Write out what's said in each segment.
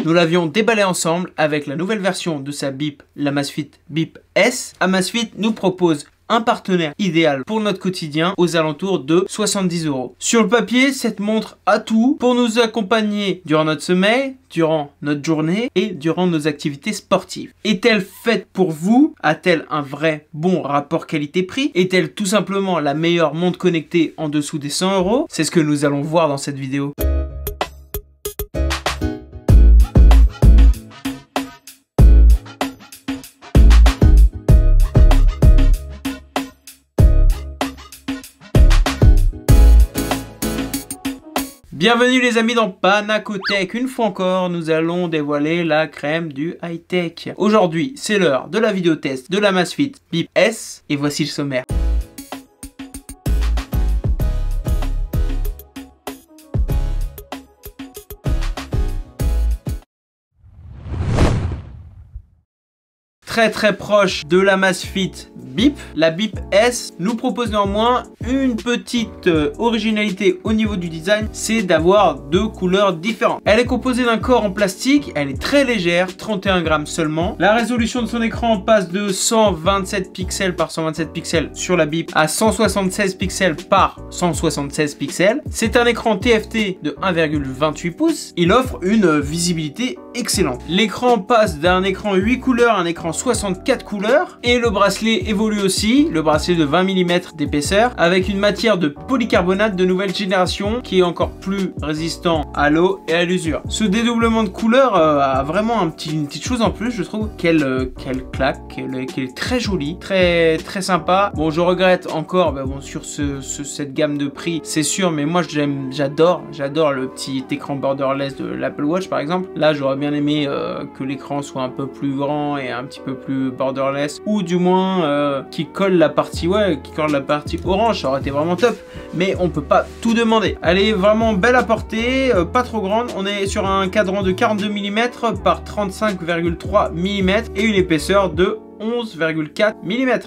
nous l'avions déballé ensemble avec la nouvelle version de sa bip, l'Amazfit Bip S. Amazfit nous propose un partenaire idéal pour notre quotidien aux alentours de 70 €. Sur le papier, cette montre a tout pour nous accompagner durant notre sommeil, durant notre journée et durant nos activités sportives. Est-elle faite pour vous? A-t-elle un vrai bon rapport qualité-prix? Est-elle tout simplement la meilleure montre connectée en dessous des 100 €? C'est ce que nous allons voir dans cette vidéo. Bienvenue les amis dans Panacotech. Une fois encore, nous allons dévoiler la crème du high-tech. Aujourd'hui, c'est l'heure de la vidéo test de l'Amazfit Bip S et voici le sommaire. Très proche de l'Amazfit Bip, la Bip S nous propose néanmoins une petite originalité au niveau du design, c'est d'avoir deux couleurs différentes. Elle est composée d'un corps en plastique, elle est très légère, 31 grammes seulement. La résolution de son écran passe de 127 pixels par 127 pixels sur la Bip à 176 pixels par 176 pixels. C'est un écran TFT de 1,28 pouces. Il offre une visibilité excellente. L'écran passe d'un écran 8 couleurs à un écran 64 couleurs et le bracelet évolue aussi, le bracelet de 20 mm d'épaisseur avec une matière de polycarbonate de nouvelle génération qui est encore plus résistant à l'eau et à l'usure. Ce dédoublement de couleurs a vraiment une petite chose en plus, je trouve qu'elle claque, qu'elle est très jolie, très sympa. Bon, je regrette encore sur cette gamme de prix, c'est sûr, mais moi j'adore le petit écran borderless de l'Apple Watch par exemple. Là j'aurais bien aimé que l'écran soit un peu plus grand et un petit peu plus borderless, ou du moins qui colle la partie orange, ça aurait été vraiment top, mais on peut pas tout demander. Elle est vraiment belle à porter, pas trop grande. On est sur un cadran de 42 mm par 35,3 mm et une épaisseur de 11,4 mm.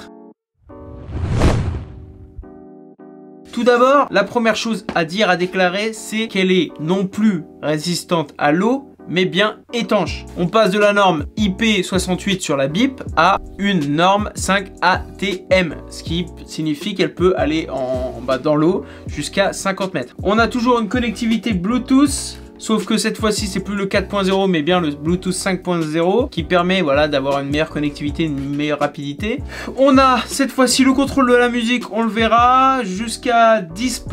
Tout d'abord, la première chose à déclarer, c'est qu'elle est non plus résistante à l'eau, mais bien étanche. On passe de la norme IP68 sur la Bip à une norme 5 ATM, ce qui signifie qu'elle peut aller dans l'eau jusqu'à 50 mètres. On a toujours une connectivité Bluetooth, sauf que cette fois-ci, c'est plus le 4.0, mais bien le Bluetooth 5.0 qui permet d'avoir une meilleure connectivité, une meilleure rapidité. On a cette fois-ci le contrôle de la musique, on le verra, jusqu'à 10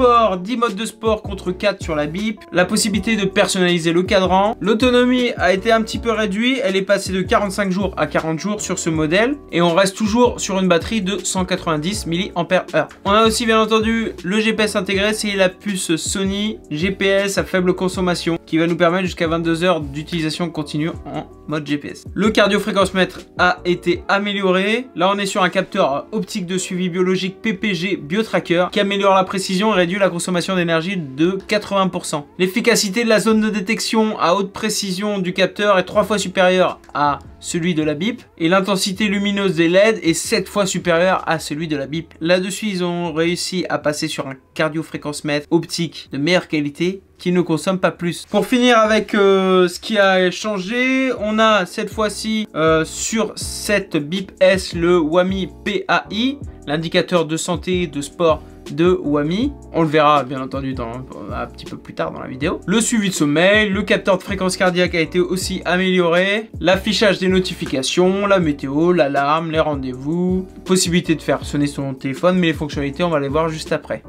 modes de sport contre 4 sur la Bip. La possibilité de personnaliser le cadran. L'autonomie a été un petit peu réduite, elle est passée de 45 jours à 40 jours sur ce modèle. Et on reste toujours sur une batterie de 190 mAh. On a aussi bien entendu le GPS intégré, c'est la puce Sony GPS à faible consommation, qui va nous permettre jusqu'à 22 heures d'utilisation continue en mode GPS. Le cardio-fréquence-mètre a été amélioré. Là, on est sur un capteur optique de suivi biologique PPG BioTracker qui améliore la précision et réduit la consommation d'énergie de 80%. L'efficacité de la zone de détection à haute précision du capteur est 3 fois supérieure à celui de la Bip et l'intensité lumineuse des LED est 7 fois supérieure à celui de la Bip. Là-dessus, ils ont réussi à passer sur un cardio-fréquence-mètre optique de meilleure qualité qui ne consomme pas plus. Pour finir avec ce qui a changé, on a cette fois-ci sur cette Bip S le Wami PAI, l'indicateur de santé de sport de Wami. On le verra bien entendu un petit peu plus tard dans la vidéo. Le suivi de sommeil, le capteur de fréquence cardiaque a été aussi amélioré, l'affichage des notifications, la météo, l'alarme, les rendez-vous, possibilité de faire sonner son téléphone, mais les fonctionnalités on va les voir juste après.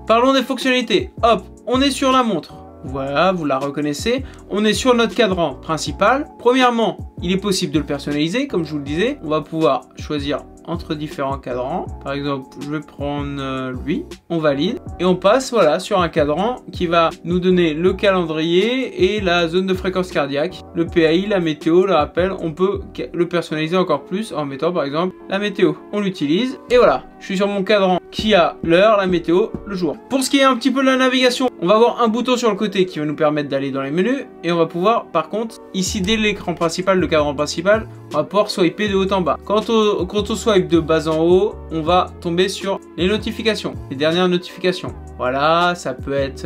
Parlons des fonctionnalités. Hop, on est sur la montre. Voilà, vous la reconnaissez. On est sur notre cadran principal. Premièrement, il est possible de le personnaliser, comme je vous le disais. On va pouvoir choisir entre différents cadrans. Par exemple, je vais prendre lui. On valide et on passe sur un cadran qui va nous donner le calendrier et la zone de fréquence cardiaque, le PAI, la météo, le rappel. On peut le personnaliser encore plus en mettant par exemple la météo. On l'utilise et voilà. je suis sur mon cadran qui a l'heure, la météo, le jour. Pour ce qui est un petit peu de la navigation, on va avoir un bouton sur le côté qui va nous permettre d'aller dans les menus. Et on va pouvoir, par contre, ici dès l'écran principal, le cadran principal, on va pouvoir swiper de haut en bas. Quand on swipe de bas en haut, on va tomber sur les notifications, les dernières notifications. Voilà, ça peut être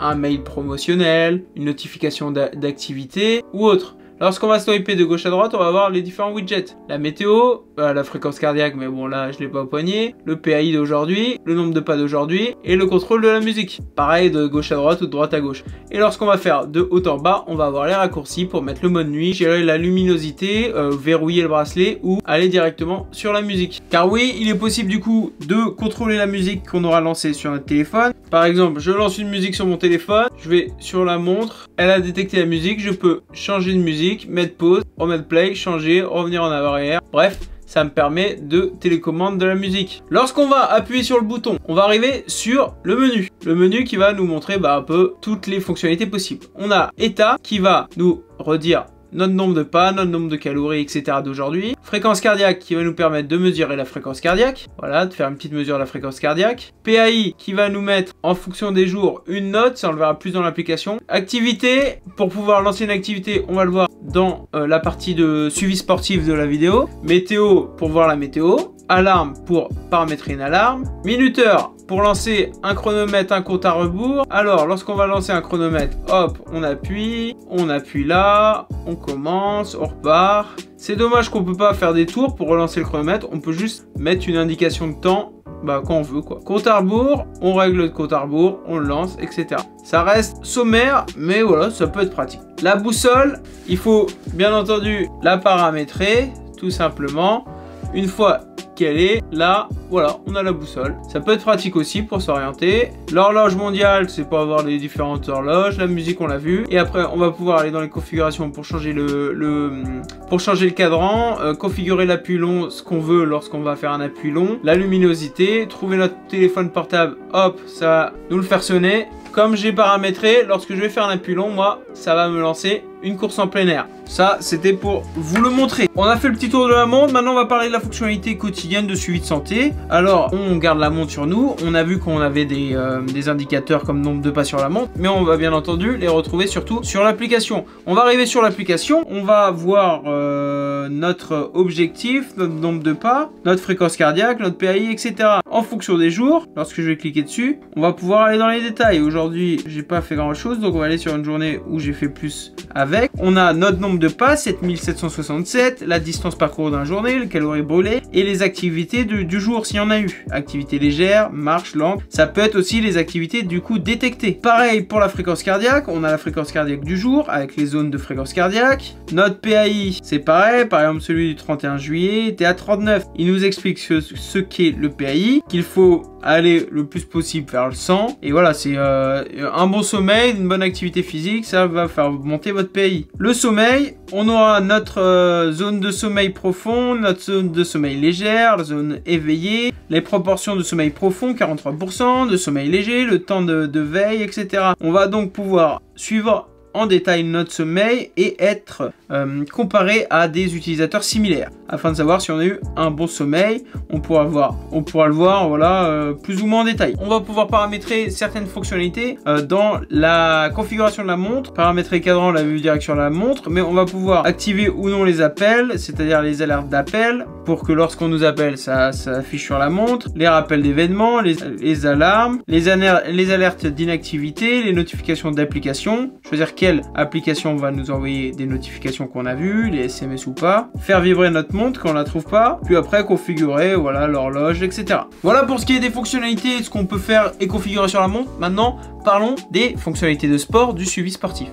un mail promotionnel, une notification d'activité ou autre. Lorsqu'on va swiper de gauche à droite, on va voir les différents widgets. La météo, la fréquence cardiaque, mais bon là je l'ai pas au poignet, le PAI d'aujourd'hui, le nombre de pas d'aujourd'hui et le contrôle de la musique. Pareil de gauche à droite ou de droite à gauche. Et lorsqu'on va faire de haut en bas, on va avoir les raccourcis pour mettre le mode nuit, gérer la luminosité, verrouiller le bracelet ou aller directement sur la musique. Car oui, il est possible du coup de contrôler la musique qu'on aura lancée sur notre téléphone. Par exemple, je lance une musique sur mon téléphone, je vais sur la montre, elle a détecté la musique, je peux changer de musique, mettre pause, remettre play, changer, revenir en arrière. Bref, ça me permet de télécommande de la musique. Lorsqu'on va appuyer sur le bouton, on va arriver sur le menu. Le menu qui va nous montrer un peu toutes les fonctionnalités possibles. On a état qui va nous redire notre nombre de pas, notre nombre de calories, etc. d'aujourd'hui. Fréquence cardiaque qui va nous permettre de mesurer la fréquence cardiaque. Voilà, de faire une petite mesure de la fréquence cardiaque. PAI qui va nous mettre en fonction des jours une note, ça on le verra plus dans l'application. Activité, pour pouvoir lancer une activité, on va le voir dans la partie de suivi sportif de la vidéo. Météo pour voir la météo. Alarme pour paramétrer une alarme. Minuteur pour lancer un chronomètre, un compte à rebours. Alors, lorsqu'on va lancer un chronomètre, hop, on appuie là, on commence, on repart. C'est dommage qu'on peut pas faire des tours pour relancer le chronomètre. On peut juste mettre une indication de temps quand on veut quoi. Compte à rebours, on règle le compte à rebours, on le lance, etc. Ça reste sommaire, mais voilà, ça peut être pratique. La boussole, il faut bien entendu la paramétrer, tout simplement. Une fois qu'elle est là, voilà, on a la boussole. Ça peut être pratique aussi pour s'orienter. L'horloge mondiale, c'est pour avoir les différentes horloges. La musique, on l'a vu. Et après, on va pouvoir aller dans les configurations pour changer pour changer le cadran, configurer l'appui long, ce qu'on veut lorsqu'on va faire un appui long. La luminosité, trouver notre téléphone portable, hop, ça va nous le faire sonner. Comme j'ai paramétré, lorsque je vais faire un appui long, moi, ça va me lancer une course en plein air. Ça, c'était pour vous le montrer. On a fait le petit tour de la montre. Maintenant, on va parler de la fonctionnalité quotidienne de suivi de santé. Alors, on garde la montre sur nous. On a vu qu'on avait des indicateurs comme nombre de pas sur la montre. Mais on va bien entendu les retrouver surtout sur l'application. On va arriver sur l'application. On va voir notre objectif, notre nombre de pas, notre fréquence cardiaque, notre PAI, etc. En fonction des jours, lorsque je vais cliquer dessus, on va pouvoir aller dans les détails. Aujourd'hui, j'ai pas fait grand chose. Donc, on va aller sur une journée où j'ai fait plus avec. On a notre nombre de pas, 7767, la distance parcourue dans la journée, les calories brûlées et les activités du jour s'il y en a eu. Activités légères, marche, lente. Ça peut être aussi les activités du coup détectées. Pareil pour la fréquence cardiaque, on a la fréquence cardiaque du jour avec les zones de fréquence cardiaque. Notre PAI, c'est pareil, par exemple celui du 31 juillet était à 39. Il nous explique ce qu'est le PAI, qu'il faut aller le plus possible vers le 100. Et voilà, c'est un bon sommeil, une bonne activité physique, ça va faire monter votre PAI. Le sommeil, on aura notre zone de sommeil profond, notre zone de sommeil légère, la zone éveillée, les proportions de sommeil profond, 43%, de sommeil léger, le temps de veille, etc. On va donc pouvoir suivre en détail notre sommeil et être comparé à des utilisateurs similaires afin de savoir si on a eu un bon sommeil. On pourra le voir voilà, plus ou moins en détail. On va pouvoir paramétrer certaines fonctionnalités dans la configuration de la montre, paramétrer le cadran, la vue direction de la montre, mais on va pouvoir activer ou non les appels, c'est-à-dire les alertes d'appel pour que lorsqu'on nous appelle ça affiche sur la montre, les rappels d'événements, les alarmes, les alertes d'inactivité, les notifications d'application, choisir quelle application va nous envoyer des notifications qu'on a vues, les SMS ou pas, faire vibrer notre montre quand on la trouve pas, puis après configurer voilà l'horloge, etc. Voilà pour ce qui est des fonctionnalités, ce qu'on peut faire et configurer sur la montre. Maintenant, parlons des fonctionnalités de sport, du suivi sportif.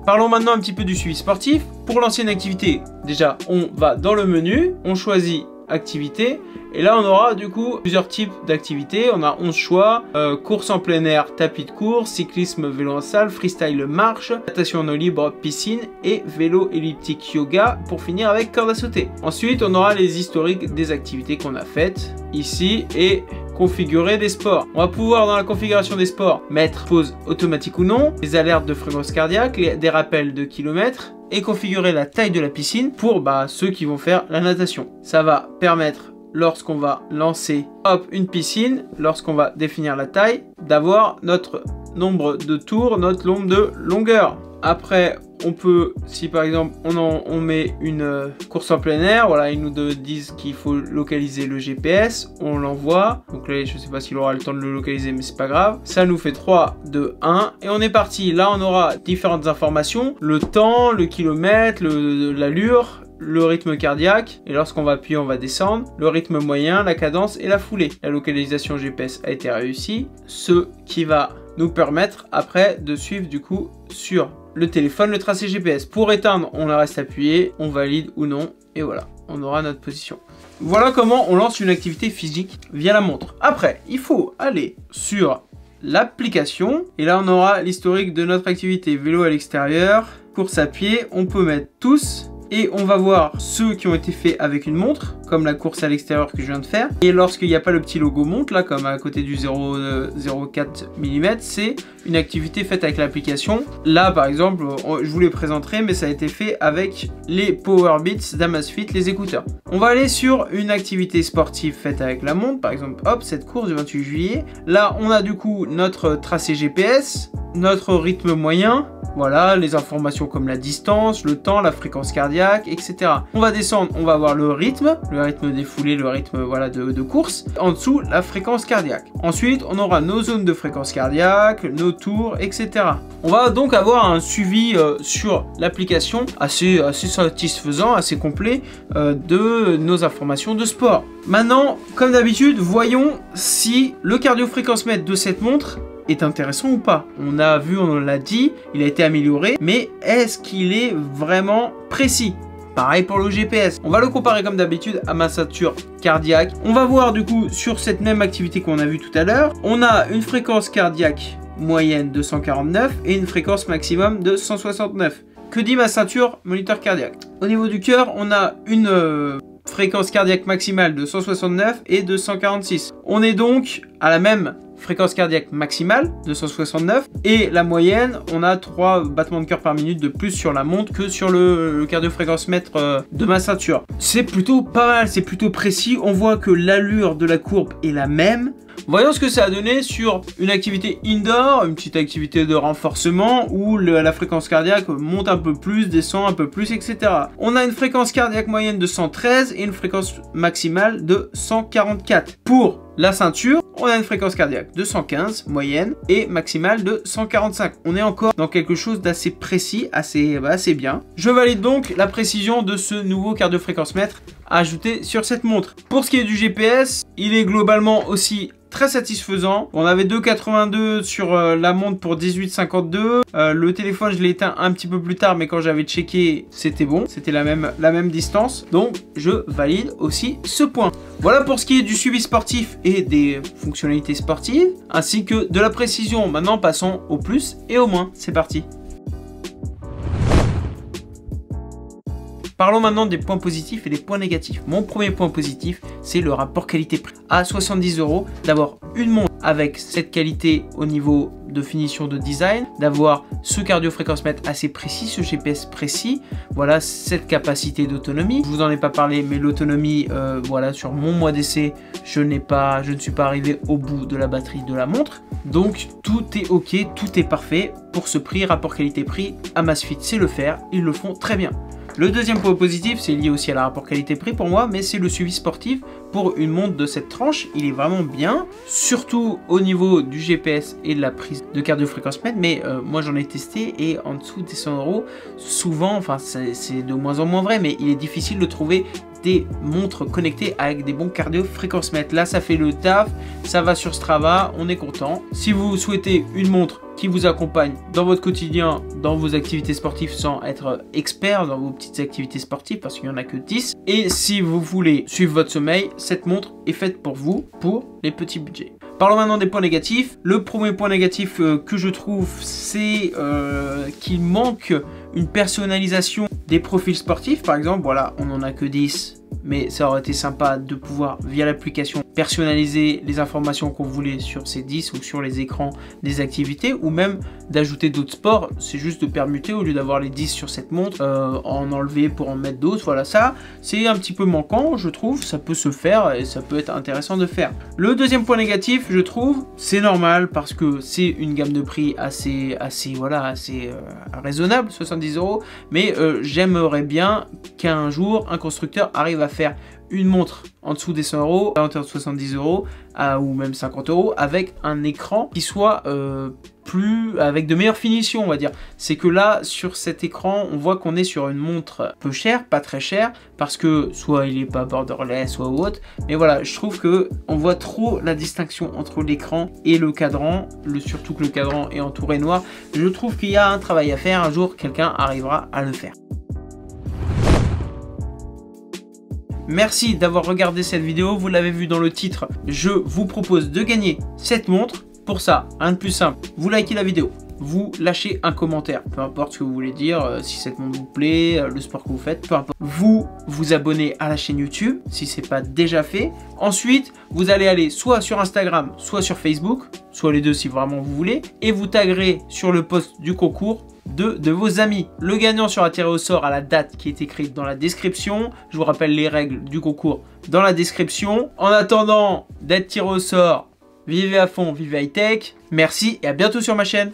Parlons maintenant un petit peu du suivi sportif. Pour lancer une activité, déjà on va dans le menu, on choisit activité et là on aura du coup plusieurs types d'activités. On a 11 choix, course en plein air, tapis de course, cyclisme, vélo en salle, freestyle, marche, natation en eau libre, piscine et vélo elliptique, yoga pour finir avec corde à sauter. Ensuite on aura les historiques des activités qu'on a faites ici et configurer des sports. On va pouvoir dans la configuration des sports mettre pause automatique ou non, les alertes de fréquence cardiaque, des rappels de kilomètres, et configurer la taille de la piscine pour ceux qui vont faire la natation. Ça va permettre, lorsqu'on va lancer une piscine, lorsqu'on va définir la taille, d'avoir notre nombre de tours, notre nombre de longueur. Après, on peut, si par exemple on met une course en plein air, voilà, ils nous disent qu'il faut localiser le GPS, on l'envoie. Donc là, je sais pas s'il aura le temps de le localiser, mais c'est pas grave. Ça nous fait 3, 2, 1 et on est parti. Là, on aura différentes informations, le temps, le kilomètre, l'allure, le rythme cardiaque, et lorsqu'on va appuyer, on va descendre, le rythme moyen, la cadence et la foulée. La localisation GPS a été réussie, ce qui va nous permettre après de suivre du coup sur le téléphone le tracé GPS. Pour éteindre, on la reste appuyé, on valide ou non, et voilà, on aura notre position. Voilà comment on lance une activité physique via la montre. Après, il faut aller sur l'application, et là on aura l'historique de notre activité vélo à l'extérieur, course à pied, on peut mettre tous, et on va voir ceux qui ont été faits avec une montre, comme la course à l'extérieur que je viens de faire. Et lorsqu'il n'y a pas le petit logo montre, là, comme à côté du 0,04 mm, c'est une activité faite avec l'application. Là, par exemple, je vous les présenterai, mais ça a été fait avec les Powerbeats d'Amazfit, les écouteurs. On va aller sur une activité sportive faite avec la montre, par exemple, hop, cette course du 28 juillet. Là, on a du coup notre tracé GPS, notre rythme moyen, voilà, les informations comme la distance, le temps, la fréquence cardiaque, etc. On va descendre, on va avoir le rythme des foulées, le rythme voilà, de course. En dessous, la fréquence cardiaque. Ensuite, on aura nos zones de fréquence cardiaque, nos tours, etc. On va donc avoir un suivi sur l'application assez satisfaisant, assez complet de nos informations de sport. Maintenant, comme d'habitude, voyons si le cardio-fréquence-mètre de cette montre est intéressant ou pas. On a vu, on l'a dit, il a été amélioré, mais est-ce qu'il est vraiment précis? Pareil pour le GPS. On va le comparer comme d'habitude à ma ceinture cardiaque. On va voir du coup sur cette même activité qu'on a vu tout à l'heure, on a une fréquence cardiaque moyenne de 149 et une fréquence maximum de 169. Que dit ma ceinture moniteur cardiaque? Au niveau du cœur, on a une fréquence cardiaque maximale de 169 et de 146. On est donc à la même fréquence cardiaque maximale de 169 et la moyenne, on a 3 battements de cœur par minute de plus sur la montre que sur le cardio-fréquence-mètre de ma ceinture. C'est plutôt pas mal, c'est plutôt précis. On voit que l'allure de la courbe est la même. Voyons ce que ça a donné sur une activité indoor, une petite activité de renforcement où la fréquence cardiaque monte un peu plus, descend un peu plus, etc. On a une fréquence cardiaque moyenne de 113 et une fréquence maximale de 144. Pour la ceinture, on a une fréquence cardiaque de 115 moyenne et maximale de 145. On est encore dans quelque chose d'assez précis, assez bien. Je valide donc la précision de ce nouveau cardio-fréquence-mètre ajouté sur cette montre. Pour ce qui est du GPS, il est globalement aussi très satisfaisant. On avait 2,82 sur la montre pour 18,52. Le téléphone, je l'ai éteint un petit peu plus tard, mais quand j'avais checké, c'était bon. C'était la même distance. Donc, je valide aussi ce point. Voilà pour ce qui est du suivi sportif et des fonctionnalités sportives, ainsi que de la précision. Maintenant, passons au plus et au moins. C'est parti. Parlons maintenant des points positifs et des points négatifs. Mon premier point positif, c'est le rapport qualité-prix. À 70 €, d'avoir une montre avec cette qualité au niveau de finition de design, d'avoir ce cardio-fréquence-mètre assez précis, ce GPS précis, voilà, cette capacité d'autonomie. Je vous en ai pas parlé, mais l'autonomie, voilà, sur mon mois d'essai, je ne suis pas arrivé au bout de la batterie de la montre. Donc tout est ok, tout est parfait. Pour ce prix, rapport qualité-prix, Amazfit sait le faire, ils le font très bien. Le deuxième point positif, c'est lié aussi à la rapport qualité-prix pour moi, mais c'est le suivi sportif. Pour une montre de cette tranche, il est vraiment bien, surtout au niveau du GPS et de la prise de cardio-fréquence-mètre, mais moi j'en ai testé et en dessous des 100 €, souvent, enfin c'est de moins en moins vrai, mais il est difficile de trouver des montres connectées avec des bons cardio-fréquence-mètre. Là, ça fait le taf, ça va sur Strava, on est content. Si vous souhaitez une montre qui vous accompagne dans votre quotidien, dans vos activités sportives sans être expert dans vos petites activités sportives, parce qu'il n'y en a que 10. Et si vous voulez suivre votre sommeil, cette montre est faite pour vous, pour les petits budgets. Parlons maintenant des points négatifs. Le premier point négatif que je trouve, c'est qu'il manque une personnalisation des profils sportifs. Par exemple, voilà, on n'en a que 10, mais ça aurait été sympa de pouvoir, via l'application, personnaliser les informations qu'on voulait sur ces 10 ou sur les écrans des activités, ou même d'ajouter d'autres sports. C'est juste de permuter, au lieu d'avoir les 10 sur cette montre, en enlever pour en mettre d'autres. Voilà, ça c'est un petit peu manquant, je trouve. Ça peut se faire et ça peut être intéressant de faire. Le deuxième point négatif, je trouve, c'est normal parce que c'est une gamme de prix assez raisonnable, 70 €, mais j'aimerais bien qu'un jour un constructeur arrive à faire une montre en dessous des 100 €, à l'intérieur de 70 € ou même 50 € avec un écran qui soit avec de meilleures finitions, on va dire. C'est que là, sur cet écran, on voit qu'on est sur une montre peu chère, pas très chère, parce que soit il est pas borderless, soit autre. Mais voilà, je trouve que on voit trop la distinction entre l'écran et le cadran, surtout que le cadran est entouré noir. Je trouve qu'il y a un travail à faire. Un jour, quelqu'un arrivera à le faire. Merci d'avoir regardé cette vidéo. Vous l'avez vu dans le titre, je vous propose de gagner cette montre. Pour ça, rien de plus simple, vous likez la vidéo, vous lâchez un commentaire, peu importe ce que vous voulez dire, si cette montre vous plaît, le sport que vous faites, peu importe. Vous vous abonnez à la chaîne YouTube, si ce n'est pas déjà fait. Ensuite, vous allez aller soit sur Instagram, soit sur Facebook, soit les deux si vraiment vous voulez, et vous taguerez sur le post du concours de vos amis. Le gagnant sera tiré au sort à la date qui est écrite dans la description. Je vous rappelle les règles du concours dans la description. En attendant d'être tiré au sort, vivez à fond, vivez high tech. Merci et à bientôt sur ma chaîne.